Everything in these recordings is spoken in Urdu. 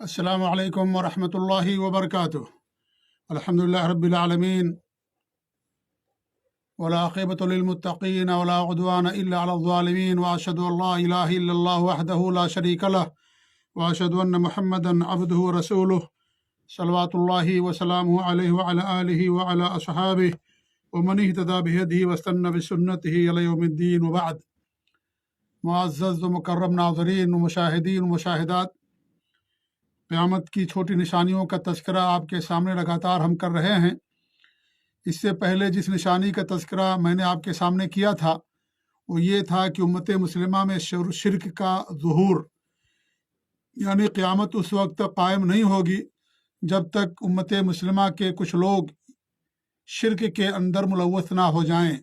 السلام علیکم ورحمۃ اللہ وبرکاتہ۔ الحمدللہ رب العالمین والعاقبۃ للمتقین ولا عدوان الا علی الظالمین واشهد ان لا الہ الا اللہ وحدہ لا شریک لہ واشهد ان محمدا عبدہ ورسولہ صلوات اللہ وسلامہ علیہ وعلی آلہ وعلی اصحابہ ومن اہتدی بہدیہ واستنى بسنتہ الی یوم الدین وبعد۔ معزز و مکرم ناظرین و مشاہدین و مشاہدات، قیامت کی چھوٹی نشانیوں کا تذکرہ آپ کے سامنے لگاتار ہم کر رہے ہیں۔ اس سے پہلے جس نشانی کا تذکرہ میں نے آپ کے سامنے کیا تھا وہ یہ تھا کہ امت مسلمہ میں شرک کا ظہور، یعنی قیامت اس وقت تک قائم نہیں ہوگی جب تک امت مسلمہ کے کچھ لوگ شرک کے اندر ملوث نہ ہو جائیں،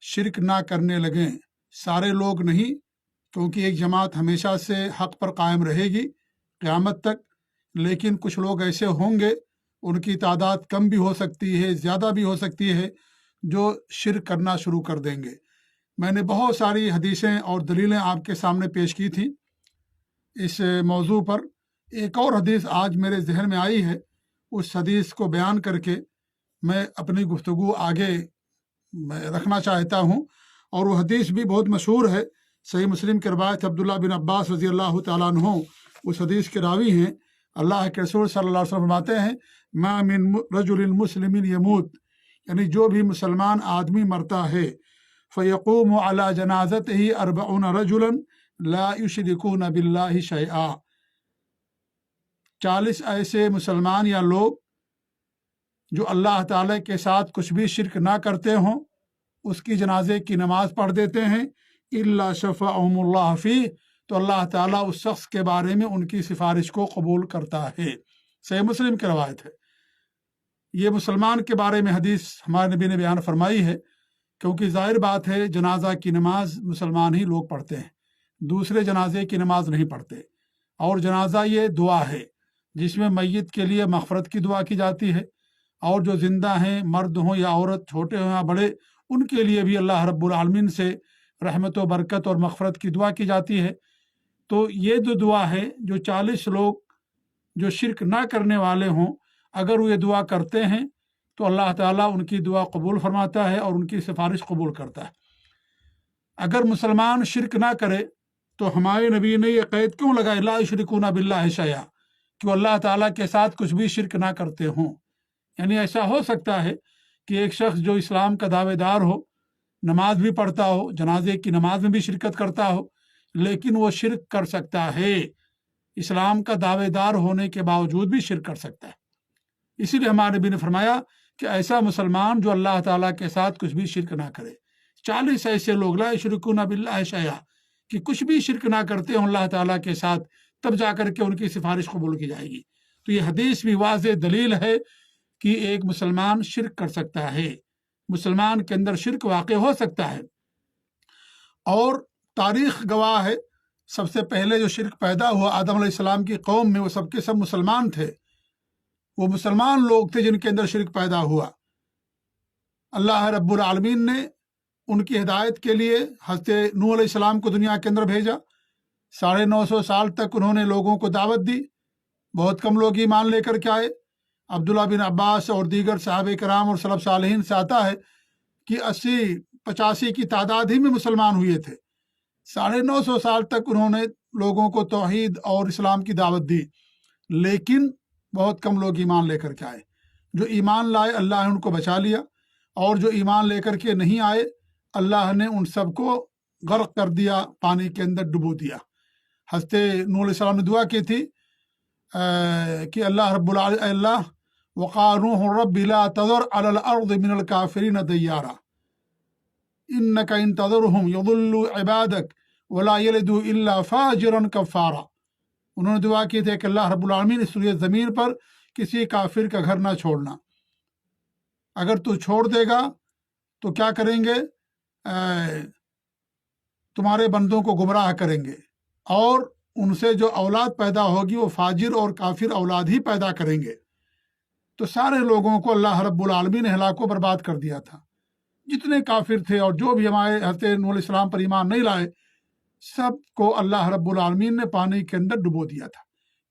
شرک نہ کرنے لگیں۔ سارے لوگ نہیں، کیونکہ ایک جماعت ہمیشہ سے حق پر قائم رہے گی قیامت تک، لیکن کچھ لوگ ایسے ہوں گے، ان کی تعداد کم بھی ہو سکتی ہے، زیادہ بھی ہو سکتی ہے، جو شرک کرنا شروع کر دیں گے۔ میں نے بہت ساری حدیثیں اور دلیلیں آپ کے سامنے پیش کی تھیں اس موضوع پر۔ ایک اور حدیث آج میرے ذہن میں آئی ہے، اس حدیث کو بیان کر کے میں اپنی گفتگو آگے رکھنا چاہتا ہوں، اور وہ حدیث بھی بہت مشہور ہے۔ صحیح مسلم کی روایت عبداللہ بن عباس رضی اللہ تعالیٰ عنہ اس حدیث کے راوی ہیں۔ اللہ کے رسول صلی اللہ علیہ وسلم فرماتے ہیں، ما من رجل مسلم یموت، یعنی جو بھی مسلمان آدمی مرتا ہے، فیقوم علی جنازتہ 40 رجلا لا یشرکون باللہ شیئا، 40 ایسے مسلمان یا لوگ جو اللہ تعالی کے ساتھ کچھ بھی شرک نہ کرتے ہوں، اس کی جنازے کی نماز پڑھ دیتے ہیں، الا شفعهم اللہ فیہ، تو اللہ تعالیٰ اس شخص کے بارے میں ان کی سفارش کو قبول کرتا ہے۔ صحیح مسلم کی روایت ہے۔ یہ مسلمان کے بارے میں حدیث ہمارے نبی نے بیان فرمائی ہے، کیونکہ ظاہر بات ہے جنازہ کی نماز مسلمان ہی لوگ پڑھتے ہیں، دوسرے جنازے کی نماز نہیں پڑھتے۔ اور جنازہ یہ دعا ہے جس میں میت کے لیے مغفرت کی دعا کی جاتی ہے، اور جو زندہ ہیں، مرد ہوں یا عورت، چھوٹے ہوں یا بڑے، ان کے لیے بھی اللہ رب العالمین سے رحمت و برکت اور مغفرت کی دعا کی جاتی ہے۔ تو یہ جو دعا ہے، جو 40 لوگ جو شرک نہ کرنے والے ہوں، اگر وہ یہ دعا کرتے ہیں تو اللہ تعالیٰ ان کی دعا قبول فرماتا ہے اور ان کی سفارش قبول کرتا ہے۔ اگر مسلمان شرک نہ کرے تو ہمارے نبی نے یہ قید کیوں لگایا، لا یشرکون باللہ شیئا، کہ وہ اللہ تعالیٰ کے ساتھ کچھ بھی شرک نہ کرتے ہوں؟ یعنی ایسا ہو سکتا ہے کہ ایک شخص جو اسلام کا دعوے دار ہو، نماز بھی پڑھتا ہو، جنازے کی نماز میں بھی شرکت کرتا ہو، لیکن وہ شرک کر سکتا ہے، اسلام کا دعوے دار ہونے کے باوجود بھی شرک کر سکتا ہے۔ اسی لیے ہمارے نبی نے فرمایا کہ ایسا مسلمان جو اللہ تعالیٰ کے ساتھ کچھ بھی شرک نہ کرے۔ 40 ایسے لوگ لا یشرکون باللہ شیئا، کہ کچھ بھی شرک نہ کرتے ہوں اللہ تعالیٰ کے ساتھ، تب جا کر کے ان کی سفارش قبول کی جائے گی۔ تو یہ حدیث بھی واضح دلیل ہے کہ ایک مسلمان شرک کر سکتا ہے، مسلمان کے اندر شرک واقع ہو سکتا ہے۔ اور تاریخ گواہ ہے، سب سے پہلے جو شرک پیدا ہوا آدم علیہ السلام کی قوم میں، وہ سب کے سب مسلمان تھے، وہ مسلمان لوگ تھے جن کے اندر شرک پیدا ہوا۔ اللہ رب العالمین نے ان کی ہدایت کے لیے حضرت نوح علیہ السلام کو دنیا کے اندر بھیجا، 950 سال تک انہوں نے لوگوں کو دعوت دی، بہت کم لوگ ایمان لے کر کے آئے۔ عبداللہ بن عباس اور دیگر صحابہ کرام اور سلف صالحین سے آتا ہے کہ 80-85 کی تعداد ہی میں مسلمان ہوئے تھے۔ 950 سال تک انہوں نے لوگوں کو توحید اور اسلام کی دعوت دی، لیکن بہت کم لوگ ایمان لے کر کے آئے۔ جو ایمان لائے اللہ نے ان کو بچا لیا، اور جو ایمان لے کر کے نہیں آئے اللہ نے ان سب کو غرق کر دیا، پانی کے اندر ڈبو دیا۔ حضرت نوح علیہ السلام نے دعا کی تھی کہ اللہ رب العالمین، اللہ وقال نوح رب لا تذر علی الارض من الکافرین دیارا انک ان تذرهم یضلوا عبادک ولا یلدوا الا فاجرا کفارا۔ انہوں نے دعا کی تھی کہ اللہ رب العالمین اس روئے زمین پر کسی کافر کا گھر نہ چھوڑنا، اگر تو چھوڑ دے گا تو کیا کریں گے، تمہارے بندوں کو گمراہ کریں گے، اور ان سے جو اولاد پیدا ہوگی وہ فاجر اور کافر اولاد ہی پیدا کریں گے۔ تو سارے لوگوں کو اللہ رب العالمین نے ہلاک و برباد کر دیا تھا، جتنے کافر تھے اور جو بھی ہمارے حضرت نوح علیہ السلام پر ایمان نہیں لائے، سب کو اللہ رب العالمین نے پانی کے اندر ڈبو دیا تھا۔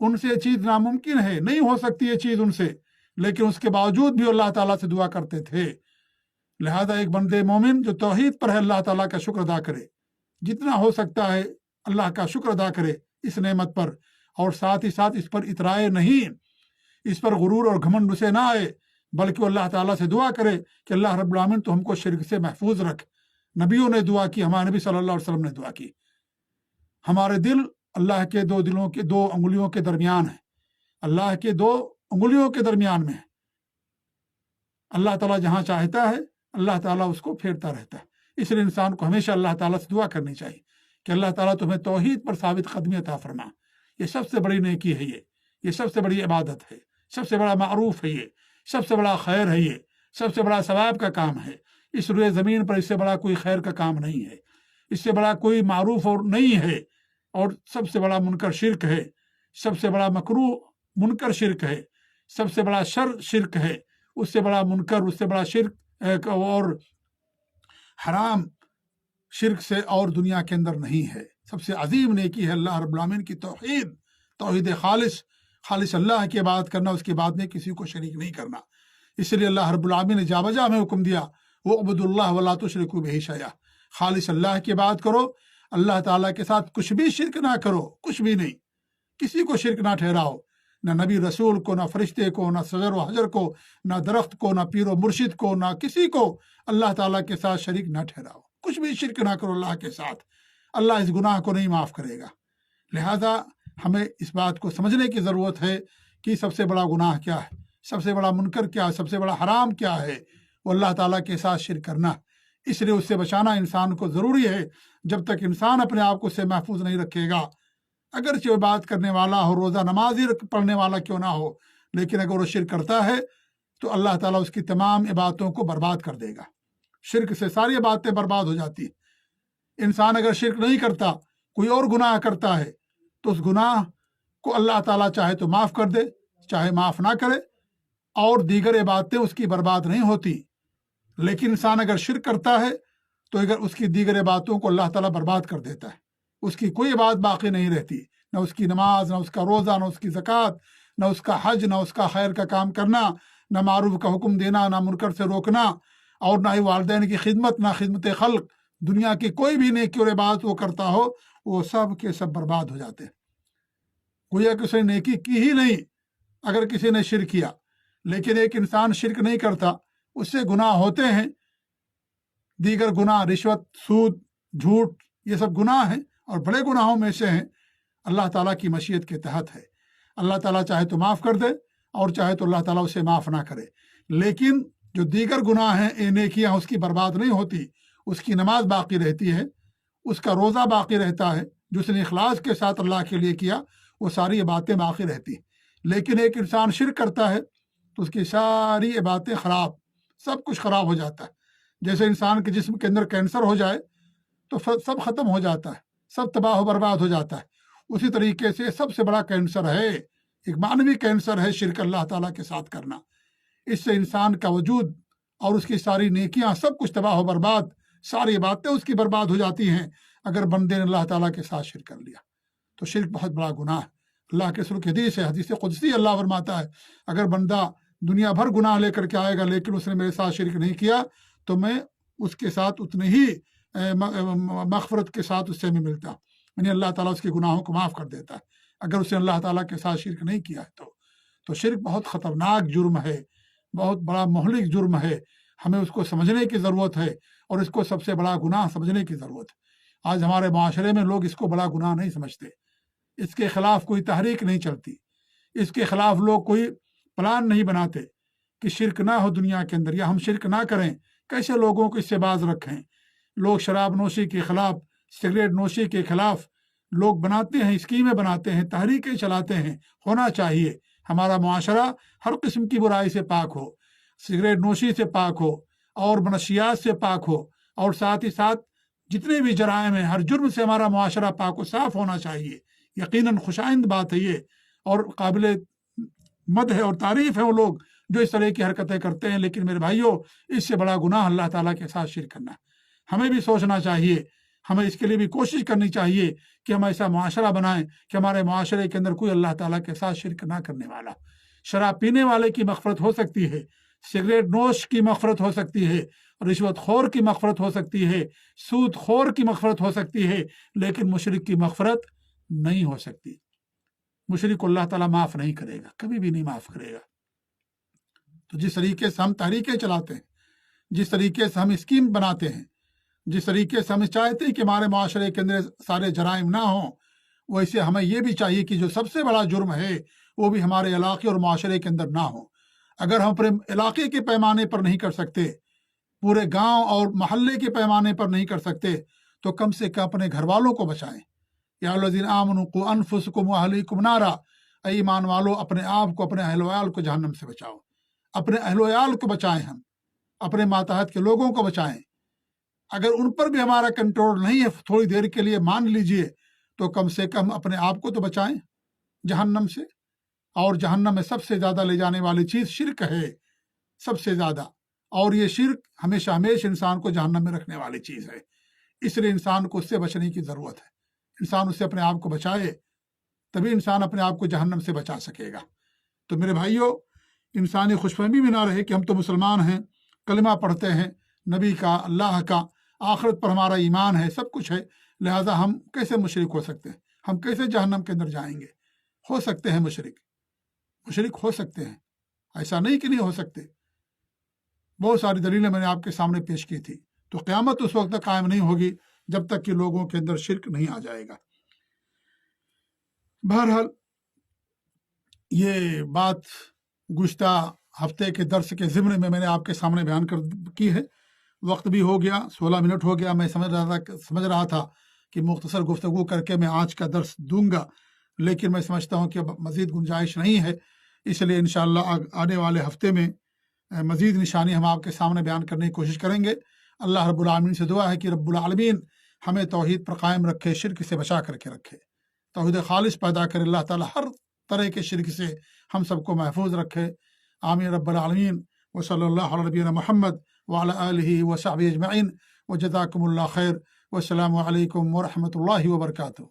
ان سے یہ چیز ناممکن ہے, نہیں ہو سکتی یہ چیز ان سے, لیکن اس کے باوجود بھی اللہ تعالیٰ سے دعا کرتے تھے. لہذا ایک بندے مومن جو توحید پر ہے اللہ تعالیٰ کا شکر ادا کرے, جتنا ہو سکتا ہے اللہ کا شکر ادا کرے اس نعمت پر, اور ساتھ ہی ساتھ اس پر اترائے نہیں, اس پر غرور اور گھمنڈ اسے نہ آئے, بلکہ اللہ تعالیٰ سے دعا کرے کہ اللہ رب العالمین تو ہم کو شرک سے محفوظ رکھ. نبیوں نے دعا کی, ہمارے نبی صلی اللہ علیہ وسلم نے دعا کی. ہمارے دل اللہ کے دو انگلیوں کے درمیان ہیں, اللہ کے 2 انگلیوں کے درمیان میں ہے. اللہ تعالیٰ جہاں چاہتا ہے اللہ تعالیٰ اس کو پھیرتا رہتا ہے. اس لیے انسان کو ہمیشہ اللہ تعالیٰ سے دعا کرنی چاہیے کہ اللہ تعالیٰ تمہیں توحید پر ثابت قدمی عطا فرما. یہ سب سے بڑی نیکی ہے, یہ سب سے بڑی عبادت ہے, سب سے بڑا معروف ہے, یہ سب سے بڑا خیر ہے, یہ سب سے بڑا ثواب کا کام ہے. اس روئے زمین پر اس سے بڑا کوئی خیر کا کام نہیں ہے, اس سے بڑا کوئی معروف اور نہیں ہے. اور سب سے بڑا منکر شرک ہے, سب سے بڑا مکروہ منکر شرک ہے, سب سے بڑا شر شرک ہے. اس سے بڑا منکر, اس سے بڑا شرک اور حرام شرک سے اور دنیا کے اندر نہیں ہے. سب سے عظیم نیکی ہے اللہ رب العالمین کی توحید خالص اللہ کی عبادت کرنا, اس کی عبادت میں کسی کو شریک نہیں کرنا. اس لیے اللہ رب العالمین نے جا بجا میں حکم دیا, وَاعْبُدُوا اللَّهَ وَلَا تُشْرِكُوا بِهِ شَيْئًا, خالص اللہ کی عبادت کرو, اللہ تعالیٰ کے ساتھ کچھ بھی شرک نہ کرو, کچھ بھی نہیں, کسی کو شرک نہ ٹھہراؤ, نہ نبی رسول کو, نہ فرشتے کو, نہ شجر و حجر کو, نہ درخت کو, نہ پیر و مرشد کو, نہ کسی کو اللہ تعالیٰ کے ساتھ شریک نہ ٹھہراؤ. کچھ بھی شرک نہ کرو اللہ کے ساتھ, اللہ اس گناہ کو نہیں معاف کرے گا. لہذا ہمیں اس بات کو سمجھنے کی ضرورت ہے کہ سب سے بڑا گناہ کیا ہے, سب سے بڑا منکر کیا ہے, سب سے بڑا حرام کیا ہے, وہ اللہ تعالیٰ کے ساتھ شرک کرنا. اس لیے اس سے بچانا انسان کو ضروری ہے. جب تک انسان اپنے آپ کو اس سے محفوظ نہیں رکھے گا, اگرچہ وہ بات کرنے والا ہو, روزہ نماز ہی پڑھنے والا کیوں نہ ہو, لیکن اگر وہ شرک کرتا ہے تو اللہ تعالیٰ اس کی تمام عبادتوں کو برباد کر دے گا. شرک سے ساری باتیں برباد ہو جاتی ہیں. انسان اگر شرک نہیں کرتا, کوئی اور گناہ کرتا ہے, تو اس گناہ کو اللہ تعالیٰ چاہے تو معاف کر دے, چاہے معاف نہ کرے, اور دیگر عبادتیں اس کی برباد نہیں ہوتی. لیکن انسان اگر شرک کرتا ہے تو اگر اس کی دیگر عبادتوں کو اللہ تعالیٰ برباد کر دیتا ہے, اس کی کوئی عبادت باقی نہیں رہتی, نہ اس کی نماز, نہ اس کا روزہ, نہ اس کی زکوٰۃ, نہ اس کا حج, نہ اس کا خیر کا کام کرنا, نہ معروف کا حکم دینا, نہ منکر سے روکنا, اور نہ ہی والدین کی خدمت, نہ خدمت خلق. دنیا کی کوئی بھی نیکی اور عبادت وہ کرتا ہو, وہ سب کے سب برباد ہو جاتے ہیں. گویا کہ اس نے نیکی کی ہی نہیں اگر کسی نے شرک کیا. لیکن ایک انسان شرک نہیں کرتا, اس سے گناہ ہوتے ہیں, دیگر گناہ, رشوت, سود, جھوٹ, یہ سب گناہ ہیں اور بڑے گناہوں میں سے ہیں. اللہ تعالیٰ کی مشیت کے تحت ہے. اللہ تعالیٰ چاہے تو معاف کر دے, اور چاہے تو اللہ تعالیٰ اسے معاف نہ کرے. لیکن جو دیگر گناہ ہیں, نیکیاں اس کی برباد نہیں ہوتی, اس کی نماز باقی رہتی ہے, اس کا روزہ باقی رہتا ہے, جو اس نے اخلاص کے ساتھ اللہ کے لیے کیا وہ ساری باتیں باقی رہتی ہیں. لیکن ایک انسان شرک کرتا ہے تو اس کی ساری عبادتیں خراب, سب کچھ خراب ہو جاتا ہے. جیسے انسان کے جسم کے اندر کینسر ہو جائے تو سب ختم ہو جاتا ہے, سب تباہ و برباد ہو جاتا ہے. اسی طریقے سے سب سے بڑا کینسر ہے, ایک معنوی کینسر ہے, شرک اللہ تعالیٰ کے ساتھ کرنا. اس سے انسان کا وجود اور اس کی ساری نیکیاں سب کچھ تباہ و برباد, ساری باتیں اس کی برباد ہو جاتی ہیں اگر بندے نے اللہ تعالیٰ کے ساتھ شرک کر لیا. تو شرک بہت بڑا گناہ ہے. اللہ کے رسول کی حدیث ہے, حدیث قدسی, اللہ فرماتا ہے اگر بندہ دنیا بھر گناہ لے کر کے آئے گا لیکن اس نے میرے ساتھ شرک نہیں کیا تو میں اس کے ساتھ اتنی ہی مغفرت کے ساتھ اس سے میں ملتا, یعنی اللہ تعالیٰ اس کے گناہوں کو معاف کر دیتا ہے اگر اس نے اللہ تعالیٰ کے ساتھ شرک نہیں کیا ہے. تو شرک بہت خطرناک جرم ہے, بہت بڑا مہلک جرم ہے. ہمیں اس کو سمجھنے کی ضرورت ہے اور اس کو سب سے بڑا گناہ سمجھنے کی ضرورت ہے. آج ہمارے معاشرے میں لوگ اس کو بڑا گناہ نہیں سمجھتے, اس کے خلاف کوئی تحریک نہیں چلتی, اس کے خلاف لوگ کوئی پلان نہیں بناتے کہ شرک نہ ہو دنیا کے اندر, یا ہم شرک نہ کریں. کیسے لوگوں کو اس سے باز رکھیں؟ لوگ شراب نوشی کے خلاف, سگریٹ نوشی کے خلاف لوگ بناتے ہیں, اسکیمیں بناتے ہیں, تحریکیں چلاتے ہیں. ہونا چاہیے ہمارا معاشرہ ہر قسم کی برائی سے پاک ہو, سگریٹ نوشی سے پاک ہو, اور منشیات سے پاک ہو, اور ساتھ ہی ساتھ جتنے بھی جرائم ہیں ہر جرم سے ہمارا معاشرہ پاک و صاف ہونا چاہیے. یقیناً خوشائند بات ہے یہ, اور قابل مدح ہے اور تعریف ہے وہ لوگ جو اس طرح کی حرکتیں کرتے ہیں. لیکن میرے بھائیوں, اس سے بڑا گناہ اللہ تعالیٰ کے ساتھ شرک کرنا ہے. ہمیں بھی سوچنا چاہیے, ہمیں اس کے لیے بھی کوشش کرنی چاہیے کہ ہم ایسا معاشرہ بنائیں کہ ہمارے معاشرے کے اندر کوئی اللہ تعالیٰ کے ساتھ شرک نہ کرنے والا. شراب پینے والے کی مغفرت ہو سکتی ہے, سگریٹ نوش کی مغفرت ہو سکتی ہے, رشوت خور کی مغفرت ہو سکتی ہے, سود خور کی مغفرت ہو سکتی ہے, لیکن مشرک کی مغفرت نہیں ہو سکتی. مشرک کو اللہ تعالیٰ معاف نہیں کرے گا, کبھی بھی نہیں معاف کرے گا. تو جس طریقے سے ہم تحریکیں چلاتے ہیں, جس طریقے سے ہم اسکیم بناتے ہیں, جس طریقے سے ہم چاہتے ہیں کہ ہمارے معاشرے کے اندر سارے جرائم نہ ہوں, ویسے ہمیں یہ بھی چاہیے کہ جو سب سے بڑا جرم ہے وہ بھی ہمارے علاقے اور معاشرے کے اندر نہ ہو. اگر ہم اپنے علاقے کے پیمانے پر نہیں کر سکتے, پورے گاؤں اور محلے کے پیمانے پر نہیں کر سکتے, تو کم سے کم اپنے گھر والوں کو بچائیں. یا الذین آمنوا قوا انفسکم واہلیکم نارا, اے ایمان والو اپنے آپ کو, اپنے اہل ویال کو جہنم سے بچاؤ. اپنے اہل ویال کو بچائیں, ہم اپنے ماتحت کے لوگوں کو بچائیں. اگر ان پر بھی ہمارا کنٹرول نہیں ہے, تھوڑی دیر کے لیے مان لیجئے, تو کم سے کم اپنے آپ کو تو بچائیں جہنم سے. اور جہنم میں سب سے زیادہ لے جانے والی چیز شرک ہے, سب سے زیادہ. اور یہ شرک ہمیشہ انسان کو جہنم میں رکھنے والی چیز ہے. اس لیے انسان کو اس سے بچنے کی ضرورت ہے. انسان اس سے اپنے آپ کو بچائے, تبھی انسان اپنے آپ کو جہنم سے بچا سکے گا. تو میرے بھائیوں, انسانی خوش فہمی بھی نہ رہے کہ ہم تو مسلمان ہیں, کلمہ پڑھتے ہیں, نبی کا, اللہ کا, آخرت پر ہمارا ایمان ہے, سب کچھ ہے, لہذا ہم کیسے مشرک ہو سکتے ہیں؟ ہم کیسے جہنم کے اندر جائیں گے؟ ہو سکتے ہیں مشرک ہو سکتے ہیں, ایسا نہیں کہ نہیں ہو سکتے. بہت ساری دلیلیں میں نے آپ کے سامنے پیش کی تھی. تو قیامت اس وقت تک قائم نہیں ہوگی جب تک کہ لوگوں کے اندر شرک نہیں آ جائے گا. بہرحال یہ بات گزشتہ ہفتے کے درس کے ضمن میں نے آپ کے سامنے بیان کی ہے. وقت بھی ہو گیا, 16 منٹ ہو گیا. میں سمجھ رہا تھا کہ مختصر گفتگو کر کے میں آج کا درس دوں گا, لیکن میں سمجھتا ہوں کہ مزید گنجائش نہیں ہے. اس لیے انشاءاللہ آنے والے ہفتے میں مزید نشانی ہم آپ کے سامنے بیان کرنے کی کوشش کریں گے. اللہ رب العالمین سے دعا ہے کہ رب العالمین ہمیں توحید پر قائم رکھے, شرک سے بچا کر کے رکھے, توحید خالص پیدا کرے. اللہ تعالیٰ ہر طرح کے شرک سے ہم سب کو محفوظ رکھے. آمین رب العالمین. وصلی اللہ علی نبینا محمد وعلی آلہ وصحبہ اجمعین. وجزاکم اللہ خیر. والسلام علیکم ورحمۃ اللہ وبرکاتہ.